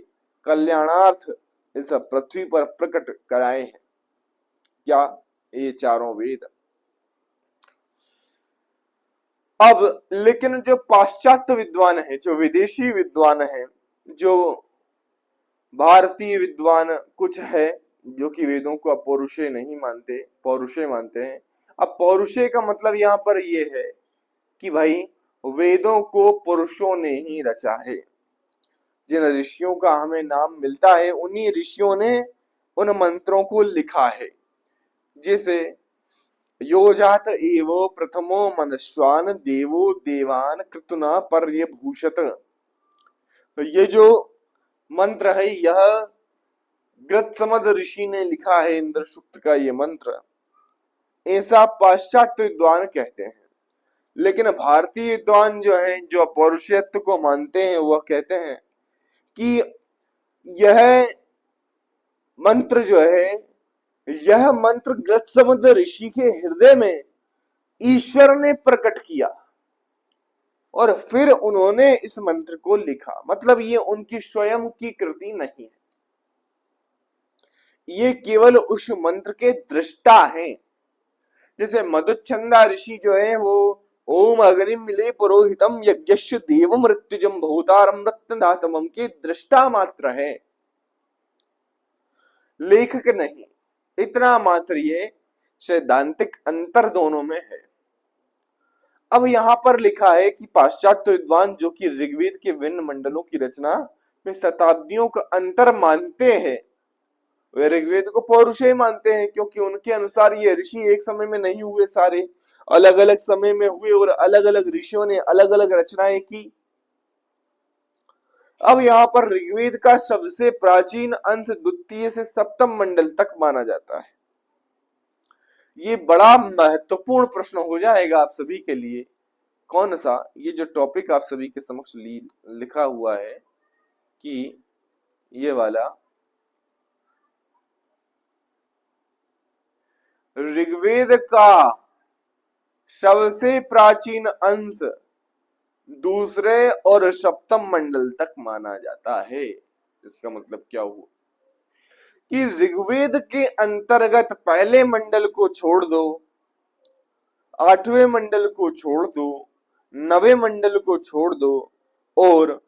कल्याणार्थ इस पृथ्वी पर प्रकट कराए हैं। क्या? ये चारों वेद। अब लेकिन जो पाश्चात्य विद्वान है, जो विदेशी विद्वान है, जो भारतीय विद्वान कुछ है जो कि वेदों को अपौरुषेय नहीं मानते, पौरुषेय मानते हैं। अब पौरुषेय का मतलब यहाँ पर ये है कि भाई वेदों को पुरुषों ने ही रचा है। जिन ऋषियों का हमें नाम मिलता है उन्हीं ऋषियों ने उन मंत्रों को लिखा है। जैसे योजात एवो प्रथमो मनुष्वान देवो देवान कृतना पर्यभूषत, ये जो मंत्र है यह गृत्समद ऋषि ने लिखा है। इंद्र सूक्त का ये मंत्र, ऐसा पाश्चात्य विद्वान कहते हैं। लेकिन भारतीय विद्वान जो है, जो अपौरुषेयत्व को मानते हैं, वह कहते हैं कि यह मंत्र जो है, यह मंत्र गृत्समद ऋषि के हृदय में ईश्वर ने प्रकट किया और फिर उन्होंने इस मंत्र को लिखा। मतलब ये उनकी स्वयं की कृति नहीं है, ये केवल उस मंत्र के दृष्टा हैं। जैसे मधुच्छंदा ऋषि जो है वो ओम अग्निम मिले पुरोहितम यज्ञस्य देव मृत्युजम भूतारम रत्नदातमम के दृष्टा मात्र है, लेखक नहीं। इतना मात्र ये सैद्धांतिक अंतर दोनों में है। अब यहां पर लिखा है कि पाश्चात्य विद्वान जो कि ऋग्वेद के विभिन्न मंडलों की रचना में शताब्दियों का अंतर मानते हैं, वे ऋग्वेद को पौरुषेय मानते हैं, क्योंकि उनके अनुसार ये ऋषि एक समय में नहीं हुए, सारे अलग अलग समय में हुए और अलग अलग ऋषियों ने अलग अलग रचनाएं की। अब यहाँ पर ऋग्वेद का सबसे प्राचीन अंश द्वितीय से सप्तम मंडल तक माना जाता है। ये बड़ा महत्वपूर्ण प्रश्न हो जाएगा आप सभी के लिए। कौन सा? ये जो टॉपिक आप सभी के समक्ष लिखा हुआ है कि ये वाला ऋग्वेद का सबसे प्राचीन अंश दूसरे और सप्तम मंडल तक माना जाता है। इसका मतलब क्या हुआ कि ऋग्वेद के अंतर्गत पहले मंडल को छोड़ दो, आठवें मंडल को छोड़ दो, नवें मंडल को छोड़ दो और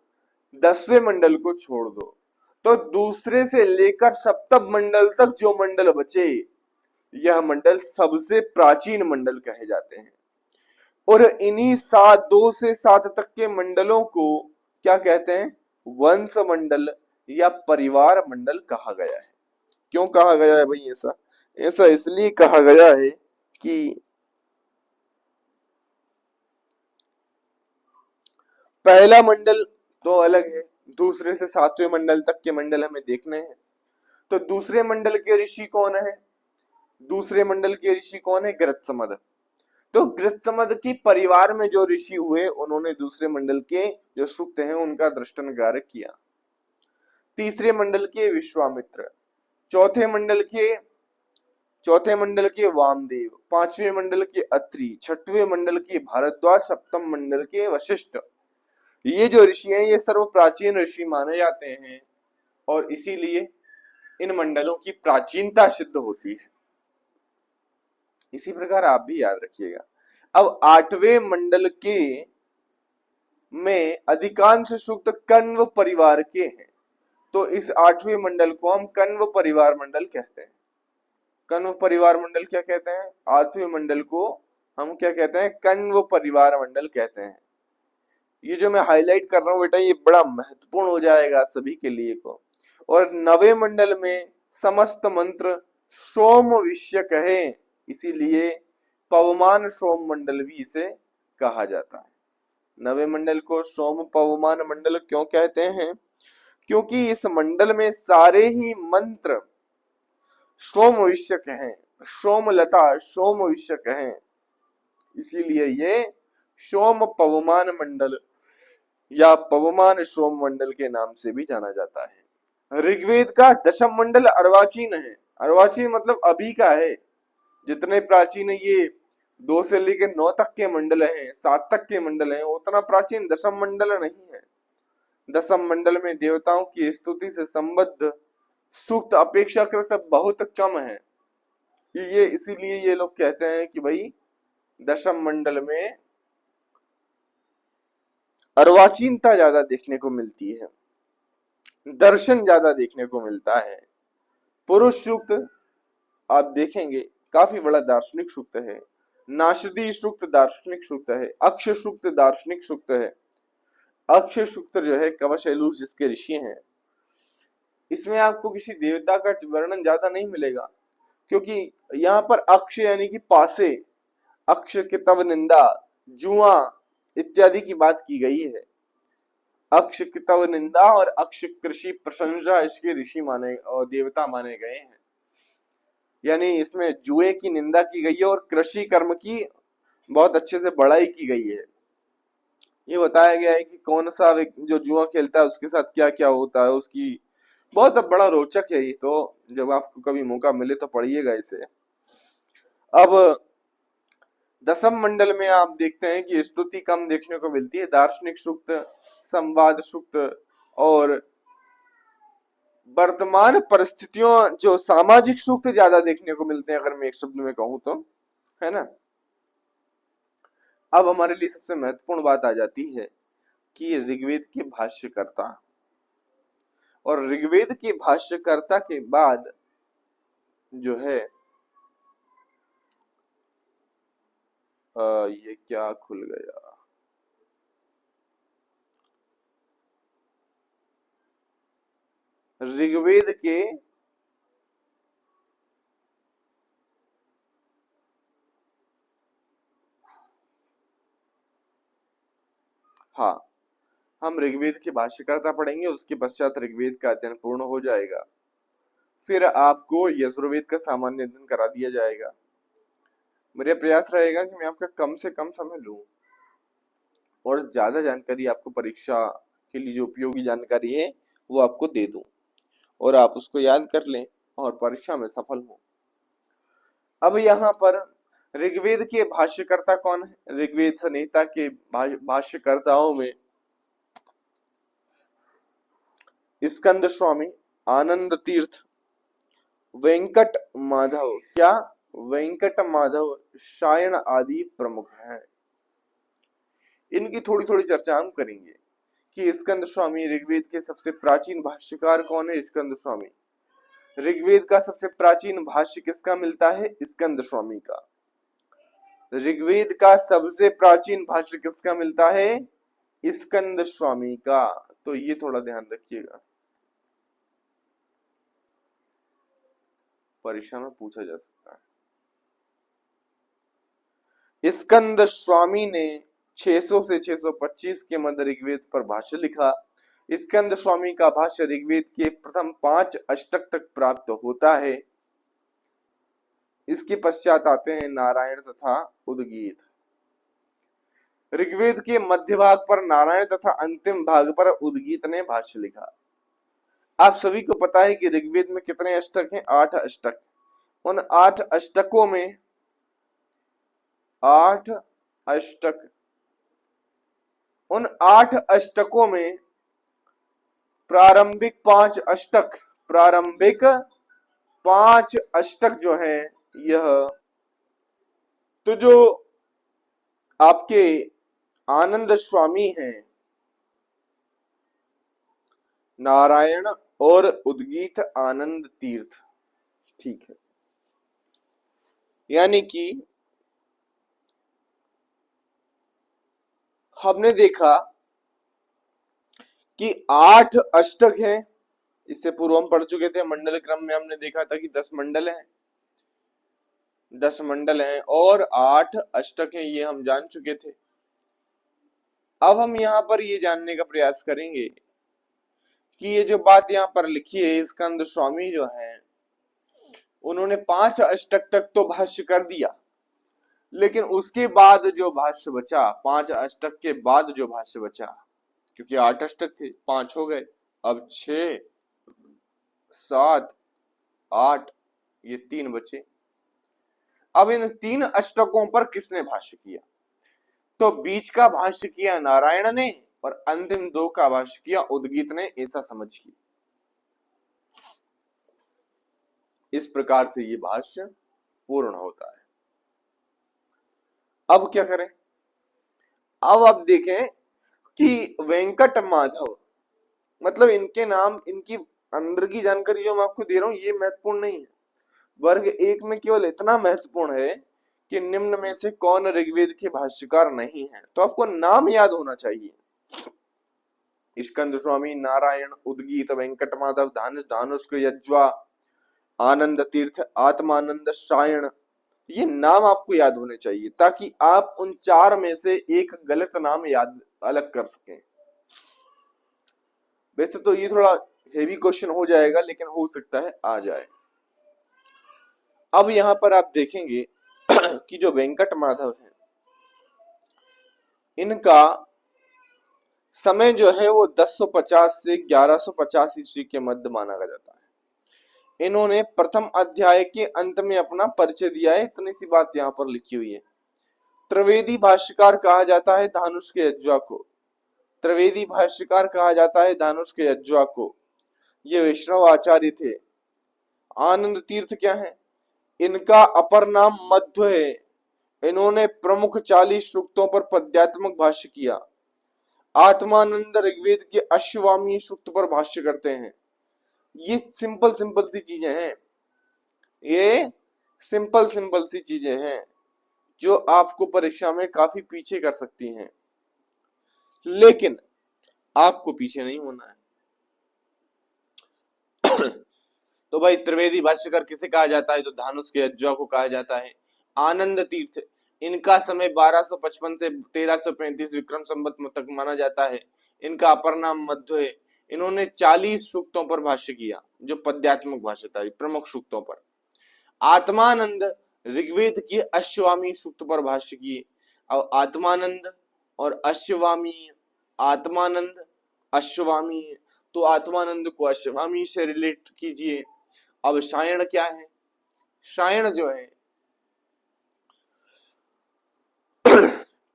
10वें मंडल को छोड़ दो, तो दूसरे से लेकर सप्तम मंडल तक जो मंडल बचे, यह मंडल सबसे प्राचीन मंडल कहे जाते हैं। और इन्हीं 2 से 7 तक के मंडलों को क्या कहते हैं? वंश मंडल या परिवार मंडल कहा गया है। क्यों कहा गया है भाई ऐसा? ऐसा इसलिए कहा गया है कि पहला मंडल तो अलग है, दूसरे से 7वें मंडल तक के मंडल हमें देखने हैं। तो दूसरे मंडल के ऋषि कौन है? दूसरे मंडल के ऋषि कौन है? गृत्समद। तो गृत्समद की परिवार में जो ऋषि हुए उन्होंने दूसरे मंडल के जो सूक्त हैं उनका दृष्टांत किया। तीसरे मंडल के विश्वामित्र, चौथे मंडल के वामदेव, पांचवें मंडल के अत्रि, छठवें मंडल के भारद्वाज, सप्तम मंडल के वशिष्ठ। ये जो ऋषि हैं ये सर्व प्राचीन ऋषि माने जाते हैं और इसीलिए इन मंडलों की प्राचीनता सिद्ध होती है। इसी प्रकार आप भी याद रखिएगा। अब आठवें मंडल के में अधिकांश सूक्त कण्व परिवार के हैं, तो इस आठवें मंडल को हम कण्व परिवार मंडल कहते हैं। कण्व परिवार मंडल क्या कहते हैं? आठवें मंडल को हम क्या कहते हैं? कण्व परिवार मंडल कहते हैं। ये जो मैं हाईलाइट कर रहा हूं बेटा, ये बड़ा महत्वपूर्ण हो जाएगा सभी के लिए को। और नवे मंडल में समस्त मंत्र सोम विषयक है, इसीलिए पवमान सोम मंडल भी इसे कहा जाता है। नवे मंडल को सोम पवमान मंडल क्यों कहते हैं? क्योंकि इस मंडल में सारे ही मंत्र सोम विषयक हैं, सोमलता सोम विषयक हैं, इसीलिए ये सोम पवमान मंडल या पवमान सोम मंडल के नाम से भी जाना जाता है। ऋग्वेद का दशम मंडल अर्वाचीन है। अर्वाचीन मतलब अभी का है। जितने प्राचीन ये 2 से लेकर 9 तक के मंडल हैं, 7 तक के मंडल हैं, उतना प्राचीन दशम मंडल नहीं है। दशम मंडल में देवताओं की स्तुति से संबद्ध सूक्त अपेक्षाकृत बहुत कम है। ये इसीलिए ये लोग कहते हैं कि भाई दशम मंडल में अर्वाचीनता ज्यादा देखने को मिलती है, दर्शन ज्यादा देखने को मिलता है। पुरुष सूक्त आप देखेंगे काफी बड़ा दार्शनिक सूक्त है। नाशदी सूक्त दार्शनिक सूक्त है। अक्ष सूक्त दार्शनिक सूक्त है। अक्ष सूक्त जो है कवशैलूष जिसके ऋषि हैं, इसमें आपको किसी देवता का वर्णन ज्यादा नहीं मिलेगा, क्योंकि यहाँ पर अक्ष यानी कि पासे, अक्ष के तव निंदा, जुआ इत्यादि की बात की गई है। अक्ष की तव निंदा और अक्ष कृषि प्रशंसा इसके ऋषि माने और देवता माने गए हैं। यानी इसमें जुए की निंदा की गई है और कृषि कर्म की बहुत अच्छे से बड़ाई की गई है। ये बताया गया है कि कौन सा जो जुआ खेलता है उसके साथ क्या क्या होता है, उसकी बहुत बड़ा रोचक है ये, तो जब आपको कभी मौका मिले तो पढ़िएगा इसे। अब दशम मंडल में आप देखते हैं कि स्तुति कम देखने को मिलती है। दार्शनिक सूक्त, संवाद सूक्त और वर्तमान परिस्थितियों जो सामाजिक सूक्त ज्यादा देखने को मिलते हैं, अगर मैं एक शब्द में कहूं तो, है ना। अब हमारे लिए सबसे महत्वपूर्ण बात आ जाती है कि ऋग्वेद के भाष्यकर्ता, और ऋग्वेद के भाष्यकर्ता के बाद जो है ये क्या खुल गया, ऋग्वेद के हाँ, हम ऋग्वेद के भाष्यकर्ता पढ़ेंगे, उसके पश्चात ऋग्वेद का अध्ययन पूर्ण हो जाएगा। फिर आपको यजुर्वेद का सामान्य अध्ययन करा दिया जाएगा। मेरा प्रयास रहेगा कि मैं आपका कम से कम समय लूं और ज्यादा जानकारी आपको परीक्षा के लिए जो उपयोगी जानकारी है वो आपको दे दूं और आप उसको याद कर लें और परीक्षा में सफल हो। अब यहाँ पर ऋग्वेद के भाष्यकर्ता कौन है? ऋग्वेद संहिता के भाष्यकर्ताओं में स्कंद स्वामी, आनंद तीर्थ, वेंकट माधव, क्या वेंकट माधव, सायण आदि प्रमुख हैं। इनकी थोड़ी थोड़ी चर्चा हम करेंगे कि स्कंद स्वामी, ऋग्वेद के सबसे प्राचीन भाष्यकार कौन है? स्कंद स्वामी। ऋग्वेद का सबसे प्राचीन भाष्य किसका मिलता है? स्कंद स्वामी का। ऋग्वेद का सबसे प्राचीन भाष्य किसका मिलता है? स्कंद स्वामी का। तो ये थोड़ा ध्यान रखिएगा, परीक्षा में पूछा जा सकता है। स्कंद स्वामी ने 600 से 625 के मध्य ऋग्वेद पर भाष्य लिखा। स्कंद स्वामी का भाष्य ऋग्वेद के प्रथम 5 अष्टक तक प्राप्त होता है। इसके पश्चात आते हैं नारायण तथा उद्गीत। ऋग्वेद के मध्य भाग पर नारायण तथा अंतिम भाग पर उद्गीत ने भाष्य लिखा। आप सभी को पता है कि ऋग्वेद में कितने अष्टक हैं? 8 अष्टक। उन 8 अष्टकों में 8 अष्टक, उन 8 अष्टकों में प्रारंभिक 5 अष्टक प्रारंभिक 5 अष्टक जो हैं यह, तो जो आपके आनंद स्वामी हैं, नारायण और उद्गीत आनंद तीर्थ, ठीक है, यानी कि हमने देखा कि 8 अष्टक हैं। इससे पूर्व हम पढ़ चुके थे, मंडल क्रम में हमने देखा था कि 10 मंडल हैं, 10 मंडल हैं और 8 अष्टक हैं, ये हम जान चुके थे। अब हम यहाँ पर ये जानने का प्रयास करेंगे कि ये जो बात यहाँ पर लिखी है, स्कंद स्वामी जो है उन्होंने 5 अष्टक तक तो भाष्य कर दिया, लेकिन उसके बाद जो भाष्य बचा, 5 अष्टक के बाद जो भाष्य बचा, क्योंकि 8 अष्टक थे, 5 हो गए, अब 6, 7, 8, ये 3 बचे। अब इन 3 अष्टकों पर किसने भाष्य किया? तो बीच का भाष्य किया नारायण ने और अंतिम 2 का भाष्य किया उद्गीत ने, ऐसा समझिए। इस प्रकार से ये भाष्य पूर्ण होता है। अब क्या करें? अब आप देखें कि वेंकट माधव, मतलब इनके नाम, इनकी अंदर की जानकारी जो मैं आपको दे रहा हूं ये महत्वपूर्ण नहीं है, वर्ग 1 में केवल इतना महत्वपूर्ण है कि निम्न में से कौन ऋग्वेद के भाष्यकार नहीं है। तो आपको नाम याद होना चाहिए, स्कंद स्वामी, नारायण, उद्गीत, वेंकट माधव, धानुष्क, यज्वा, आनंद तीर्थ, आत्मानंद, सायण, ये नाम आपको याद होने चाहिए ताकि आप उन 4 में से एक गलत नाम याद अलग कर सकें। वैसे तो ये थोड़ा हेवी क्वेश्चन हो जाएगा, लेकिन हो सकता है आ जाए। अब यहां पर आप देखेंगे कि जो वेंकट माधव है, इनका समय जो है वो 1050 से 1150 ईस्वी के मध्य माना जाता है। इन्होंने प्रथम अध्याय के अंत में अपना परिचय दिया है, इतनी सी बात यहाँ पर लिखी हुई है। त्रिवेदी भाष्यकार कहा जाता है धानुष के यज्वा को, त्रिवेदी भाष्यकार कहा जाता है धानुष के यज्वा को। ये वैष्णव आचार्य थे। आनंद तीर्थ क्या है? इनका अपर नाम मध्व है। इन्होंने प्रमुख 40 सूक्तों पर पद्यात्मक भाष्य किया। आत्मानंद ऋग्वेद के अश्ववामी सूक्त पर भाष्य करते हैं। ये सिंपल सिंपल सी चीजें हैं, ये सिंपल सिंपल सी चीजें हैं जो आपको परीक्षा में काफी पीछे कर सकती हैं, लेकिन आपको पीछे नहीं होना है। तो भाई त्रिवेदी भाष्यकार किसे कहा जाता है? तो धानुष के यज्वा को कहा जाता है। आनंद तीर्थ, इनका समय 1255 से 1335 विक्रम संवत तक माना जाता है। इनका अपर नाम मध्व है। इन्होंने 40 सूक्तों पर भाष्य किया, जो पद्यात्मक भाष्य था, प्रमुख सूक्तों पर। आत्मानंद ऋग्वेद के अश्ववामी सूक्त पर भाष्य किए। अब आत्मानंद और अश्ववामी, आत्मानंद अश्ववामी, तो आत्मानंद को अश्ववामी से रिलेट कीजिए। अब सायण क्या है? सायण जो है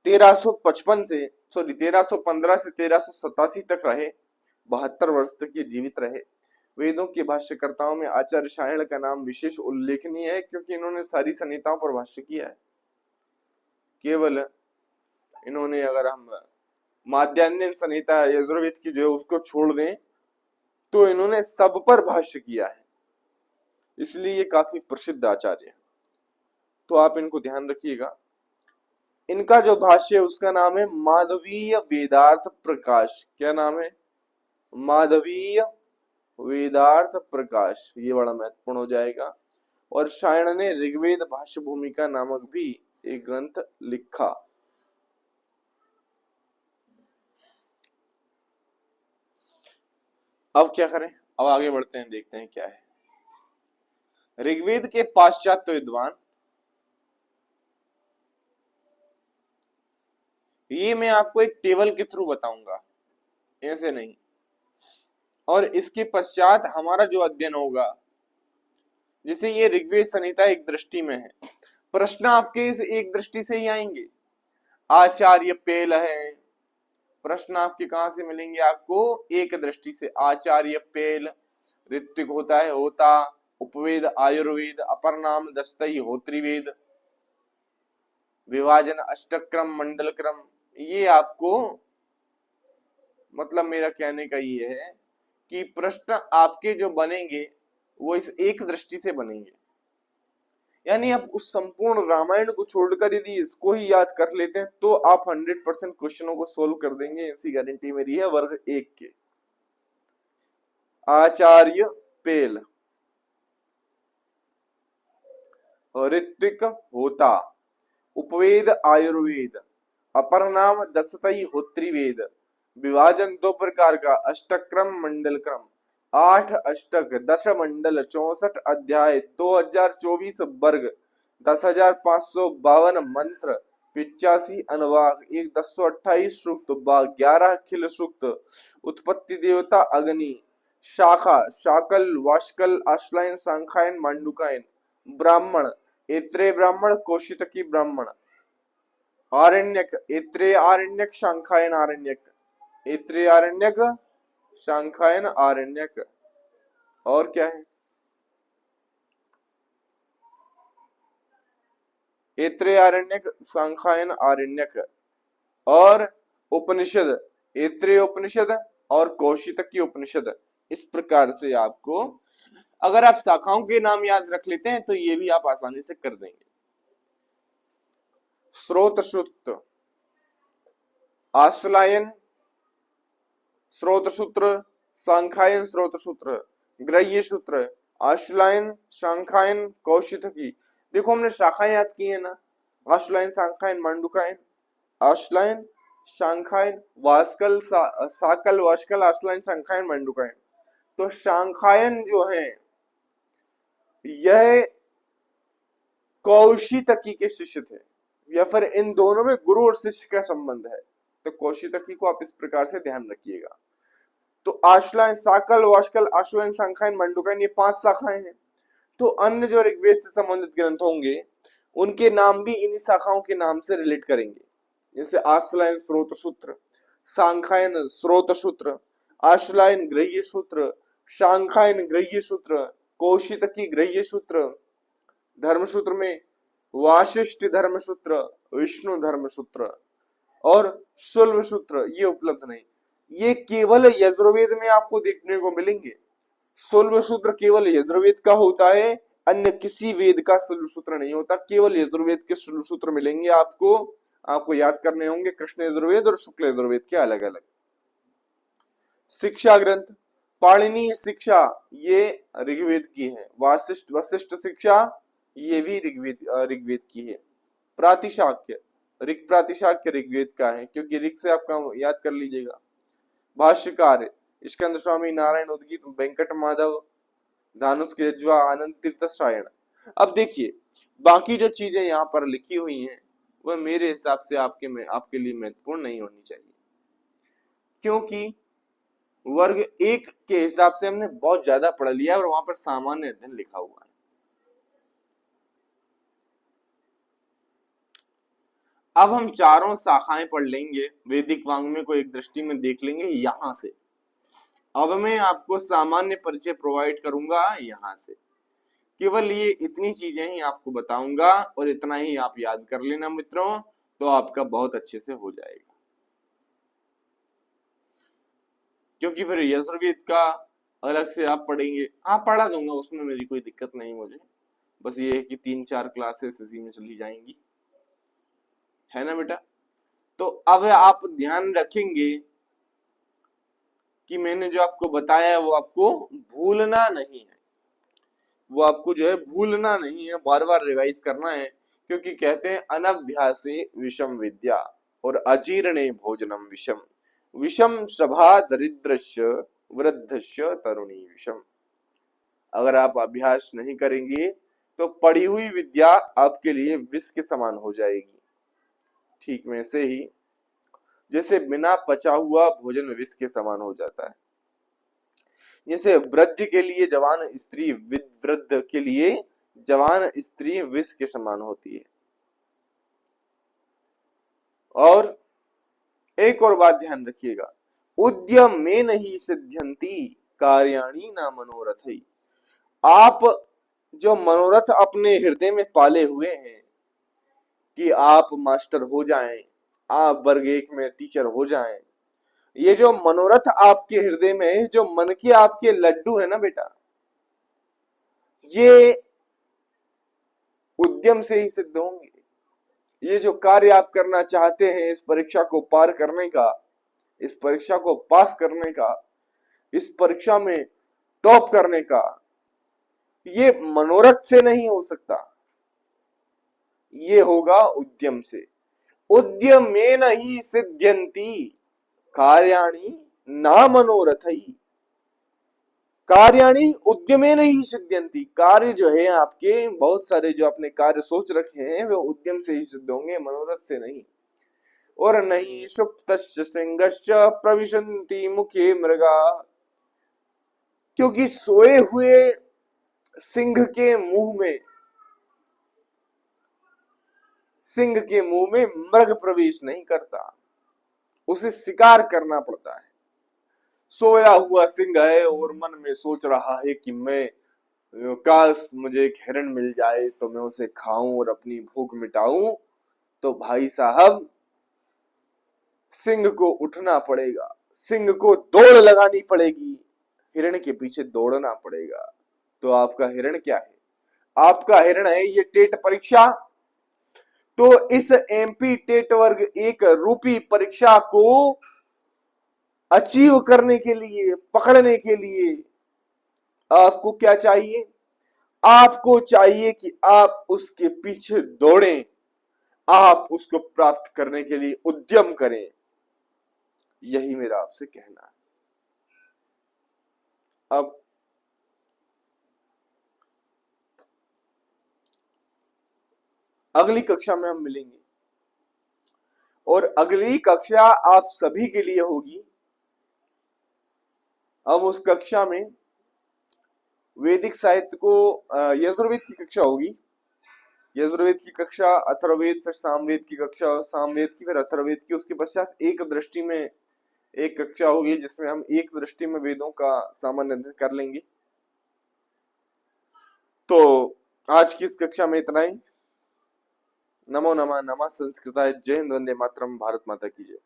1315 से 1387 तक रहे, 72 वर्ष तक ये जीवित रहे। वेदों के भाष्यकर्ताओं में आचार्य सायण का नाम विशेष उल्लेखनीय है, क्योंकि इन्होंने सारी संहिताओं पर भाष्य किया है। केवल इन्होंने, अगर हम माध्यान्हन संहिता यजुर्वेद की जो है उसको छोड़ दें, तो इन्होंने सब पर भाष्य किया है, इसलिए ये काफी प्रसिद्ध आचार्य है। तो आप इनको ध्यान रखिएगा। इनका जो भाष्य है उसका नाम है माधवीय वेदार्थ प्रकाश। क्या नाम है? माधवीय वेदार्थ प्रकाश। ये बड़ा महत्वपूर्ण हो जाएगा। और सायण ने ऋग्वेद भाष्य भूमिका नामक भी एक ग्रंथ लिखा। अब क्या करें? अब आगे बढ़ते हैं, देखते हैं क्या है। ऋग्वेद के पाश्चात्य विद्वान, ये मैं आपको एक टेबल के थ्रू बताऊंगा, ऐसे नहीं। और इसके पश्चात हमारा जो अध्ययन होगा, जैसे ये ऋग्वेद संहिता एक दृष्टि में है, प्रश्न आपके इस एक दृष्टि से ही आएंगे। आचार्य पेल है, प्रश्न आपके कहां से मिलेंगे? आपको एक दृष्टि से। आचार्य पेल, ऋत्विक होता है होता, उपवेद आयुर्वेद, अपर नाम दस्तई होत्रिवेद, विभाजन अष्टक्रम मंडल क्रम। ये आपको मतलब मेरा कहने का ये है कि प्रश्न आपके जो बनेंगे वो इस एक दृष्टि से बनेंगे, यानी आप उस संपूर्ण रामायण को छोड़कर यदि इसको ही याद कर लेते हैं तो आप 100% क्वेश्चनों को सोल्व कर देंगे, ऐसी गारंटी मेरी है वर्ग 1 के। आचार्य पेल, ऋत्विक होता, उपवेद आयुर्वेद, अपर नाम दसतई होत्रिवेद, विभाजन 2 प्रकार का, अष्टक्रम मंडल क्रम, 8 अष्टक, 10 मंडल, 64 अध्याय, 2024 वर्ग, 10,552 मंत्र, 85 अनुवाक, 1,1028 सूक्त, 11 खिल सूक्त, उत्पत्ति देवता अग्नि, शाखा शाकल वाष्कल आश्लायन सांखायन मांडुकायन, ब्राह्मण ऐत्रेय ब्राह्मण कौशितकी ब्राह्मण, आरण्यक ऐत्रेय आरण्यक शांखायन आरण्यक, ऐत्रेय आरण्यक शांखायन आरण्यक। और क्या है? ऐत्रेय आरण्यक सांखायन आरण्यक। और उपनिषद ऐत्रेय उपनिषद और कौशितकी उपनिषद। इस प्रकार से आपको अगर आप शाखाओं के नाम याद रख लेते हैं तो ये भी आप आसानी से कर देंगे। स्रोत सूत्र, आश्लायन स्रोत सूत्र, सांखायन स्रोत सूत्र, ग्रह्य सूत्र, आश्लायन सांखायन कौशितकी। देखो हमने शाखाएं याद की है ना, आश्लायन सांखायन मांडुकायन, आश्लायन शांखायन वास्कल साकल वास्कल आश्लायन सांखायन मांडुकायन। तो शांखायन जो है यह कौशितकी के शिष्य थे, या फिर इन दोनों में गुरु और शिष्य का संबंध है। तो कौशितकी को आप इस प्रकार से ध्यान रखिएगा। तो आश्लायन साकल वास्कल आश्लायन सांखायन मांडुकायन ये 5 शाखाएं हैं। तो अन्य जो ऋग्वेद से संबंधित ग्रंथ होंगे उनके नाम भी इन्हीं शाखाओं के नाम से रिलेट करेंगे, जैसे आश्लायन स्रोत सूत्र, सांखायन स्रोत सूत्र, आश्लायन ग्रह्य सूत्र, शांखायन ग्रह्य सूत्र, कौशितकी ग्रह्य सूत्र, धर्मसूत्र में वाशिष्ठ धर्मसूत्र, विष्णु धर्मसूत्र और शुल्ब सूत्र ये उपलब्ध नहीं। ये केवल यजुर्वेद में आपको देखने को मिलेंगे। शुल्ब सूत्र केवल यजुर्वेद का होता है, अन्य किसी वेद का शुल्ब सूत्र नहीं होता। केवल यजुर्वेद के शुल्ब सूत्र मिलेंगे आपको याद करने होंगे कृष्ण यजुर्वेद और शुक्ल यजुर्वेद के अलग अलग। शिक्षा ग्रंथ, पाणिनीय शिक्षा ये ऋग्वेद की है, वशिष्ठ शिक्षा ये भी ऋग्वेद की है। प्रातिशाख्य ऋग प्रातिशाख्य ऋग्वेद का है, क्योंकि ऋग से आपका याद कर लीजिएगा। भाष्यकार स्कंद स्वामी नारायण उदगीत वेंकट माधव धानुष केजवा आनंद तीर्थ सायण। अब देखिए बाकी जो चीजें यहाँ पर लिखी हुई हैं वह मेरे हिसाब से आपके लिए महत्वपूर्ण नहीं होनी चाहिए, क्योंकि वर्ग 1 के हिसाब से हमने बहुत ज्यादा पढ़ लिया और वहां पर सामान्य अध्ययन लिखा हुआ है। अब हम चारों शाखाएं पढ़ लेंगे, वैदिक वाङ्मय को एक दृष्टि में देख लेंगे यहां से। अब मैं आपको सामान्य परिचय प्रोवाइड करूंगा यहां से, केवल ये इतनी चीजें ही आपको बताऊंगा और इतना ही आप याद कर लेना मित्रों, तो आपका बहुत अच्छे से हो जाएगा। क्योंकि फिर यजुर्वेद का अलग से आप पढ़ेंगे, हाँ पढ़ा दूंगा, उसमें मेरी कोई दिक्कत नहीं मुझे, बस ये है कि 3-4 क्लासेस इसी में चली जाएंगी, है ना बेटा। तो अब आप ध्यान रखेंगे कि मैंने जो आपको बताया है वो आपको भूलना नहीं है, वो आपको जो है भूलना नहीं है, बार बार रिवाइज करना है, क्योंकि कहते हैं अनभ्यासे विषम विद्या और अजीर्णे भोजनम विषम, विषम सभा दरिद्रस्य वृद्धस्य तरुणी विषम। अगर आप अभ्यास नहीं करेंगे तो पढ़ी हुई विद्या आपके लिए विष के समान हो जाएगी। ठीक वैसे ही जैसे बिना पचा हुआ भोजन विष के समान हो जाता है, जैसे वृद्ध के लिए जवान स्त्री वृद्ध के लिए जवान स्त्री विष के समान होती है। और एक और बात ध्यान रखिएगा, उद्यम में नहीं सिद्ध्यंती कार्याणि न मनोरथै। आप जो मनोरथ अपने हृदय में पाले हुए हैं कि आप मास्टर हो जाएं, आप वर्ग 1 में टीचर हो जाएं, ये जो मनोरथ आपके हृदय में, जो मन के आपके लड्डू है ना बेटा, ये उद्यम से ही सिद्ध होंगे। ये जो कार्य आप करना चाहते हैं, इस परीक्षा को पार करने का, इस परीक्षा को पास करने का, इस परीक्षा में टॉप करने का, ये मनोरथ से नहीं हो सकता, ये होगा उद्यम से। उद्यमेन ही सिद्ध्यन्ति कार्याणि न मनोरथै। कार्याणि उद्यमेन ही सिद्ध्यन्ति। कार्य जो है आपके, बहुत सारे जो आपने कार्य सोच रखे हैं, वे उद्यम से ही सिद्ध होंगे, मनोरथ से नहीं। और नहीं सुप्तश्च सिंहश्च प्रविशन्ति मुखे मृगा। क्योंकि सोए हुए सिंह के मुंह में, सिंह के मुंह में मृग प्रवेश नहीं करता, उसे शिकार करना पड़ता है। सोया हुआ सिंह है और मन में सोच रहा है कि मैं, काश मुझे एक हिरण मिल जाए तो मैं उसे खाऊं और अपनी भूख मिटाऊं, तो भाई साहब सिंह को उठना पड़ेगा, सिंह को दौड़ लगानी पड़ेगी, हिरण के पीछे दौड़ना पड़ेगा। तो आपका हिरण क्या है? आपका हिरण है ये टेट परीक्षा। तो इस एमपी टेट वर्ग 1 रूपी परीक्षा को अचीव करने के लिए, पकड़ने के लिए आपको क्या चाहिए? आपको चाहिए कि आप उसके पीछे दौड़ें, आप उसको प्राप्त करने के लिए उद्यम करें। यही मेरा आपसे कहना है। अब अगली कक्षा में हम मिलेंगे और अगली कक्षा आप सभी के लिए होगी। अब उस कक्षा में वैदिक साहित्य को, यजुर्वेद की कक्षा होगी। यजुर्वेद की कक्षा, अथर्ववेद, फिर सामवेद की कक्षा, सामवेद की, फिर अथर्ववेद की। उसके पश्चात एक दृष्टि में एक कक्षा होगी जिसमें हम एक दृष्टि में वेदों का सामान्य अध्ययन कर लेंगे। तो आज की इस कक्षा में इतना ही। नमो नमः, नमः संस्कृताय, जय हिंद, वंदे मातरम, भारत माता की जय।